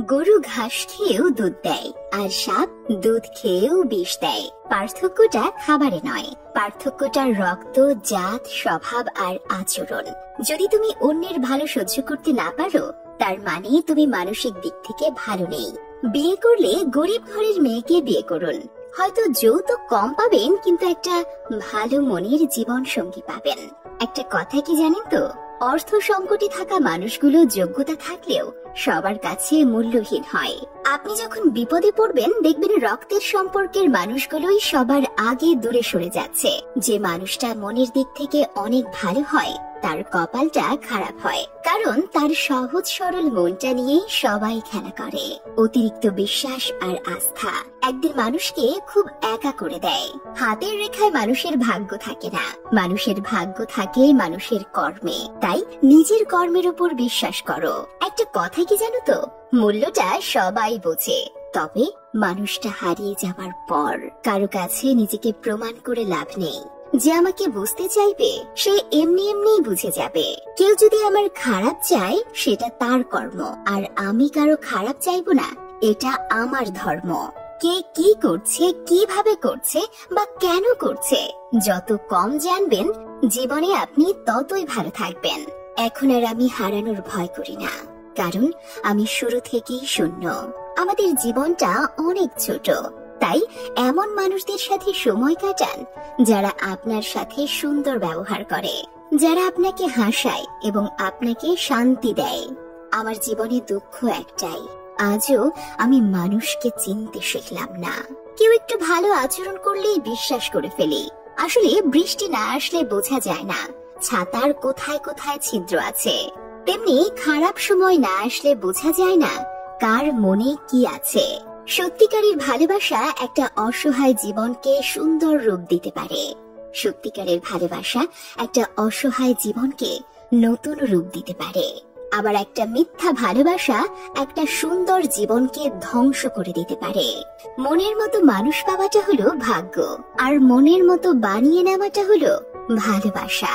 গরু ঘাস খেয়েও দুধ দেয়, আর সাপ দুধ খেয়েও বিষ দেয়। পার্থক্যটা খাবারে নয়, পার্থক্যটা রক্ত, জাত, স্বভাব আর আচরণ। যদি তুমি অন্যের ভালো সহ্য করতে না পারো, তার মানে তুমি মানসিক দিক থেকে ভালো নেই। বিয়ে করলে গরিব ঘরের মেয়েকে বিয়ে করুন। হয়তো যৌতুক কম পাবেন, কিন্তু একটা ভালো মনের জীবন সঙ্গী পাবেন। একটা কথা কি জানেন তো, অর্থ সংকটে থাকা মানুষগুলো যোগ্যতা থাকলেও সবার কাছে মূল্যহীন হয়। আপনি যখন বিপদে পড়বেন, দেখবেন রক্তের সম্পর্কের মানুষগুলোই সবার আগে দূরে সরে যাচ্ছে। যে মানুষটা মনের দিক থেকে অনেক ভালো হয়, তার কপালটা খারাপ হয়, কারণ তার সহজ সরল মনটা নিয়েই সবাই খেলা করে। অতিরিক্ত বিশ্বাস আর আস্থা একদিন মানুষকে খুব একা করে দেয়। হাতের রেখায় মানুষের ভাগ্য থাকে না, মানুষের ভাগ্য থাকে মানুষের কর্মে। তাই নিজের কর্মের উপর বিশ্বাস করো। একটা কথা কি জানো তো, মূল্যটা সবাই বোঝে, তবে মানুষটা হারিয়ে যাবার পর কারো কাছে নিজেকে প্রমাণ করে লাভ নেই। যে আমাকে বুঝতে চাইবে, সে এমনি এমনি বুঝে যাবে। কেউ যদি আমার খারাপ চায়, সেটা তার কর্ম, আর আমি কারো খারাপ চাইবো না, এটা আমার ধর্ম। কে কি করছে, কিভাবে করছে বা কেন করছে, যত কম জানবেন, জীবনে আপনি ততই ভালো থাকবেন। এখন আর আমি হারানোর ভয় করি না, কারণ আমি শুরু থেকেই শূন্য। আমাদের জীবনটা অনেক ছোট, তাই এমন মানুষদের সাথে সময় কাটান যারা আপনার সাথে সুন্দর ব্যবহার করে, যারা আপনাকে হাসায় এবং আপনাকে শান্তি দেয়। আমার জীবনে দুঃখ একটাই, আজও আমি মানুষকে চিনতে শিখলাম না। কেউ একটু ভালো আচরণ করলেই বিশ্বাস করে ফেলি। আসলে বৃষ্টি না আসলে বোঝা যায় না ছাতার কোথায় কোথায় ছিদ্র আছে, তেমনি খারাপ সময় না আসলে বোঝা যায় না কার মনে কি আছে। সত্যিকারের ভালোবাসা একটা অসহায় জীবনকে সুন্দর রূপ দিতে পারে। সত্যিকারের ভালোবাসা একটা অসহায় জীবনকে নতুন রূপ দিতে পারে। আবার একটা মিথ্যা ভালোবাসা একটা সুন্দর জীবনকে ধ্বংস করে দিতে পারে। মনের মতো মানুষ পাওয়াটা হলো ভাগ্য, আর মনের মতো বানিয়ে নেওয়াটা হলো ভালোবাসা।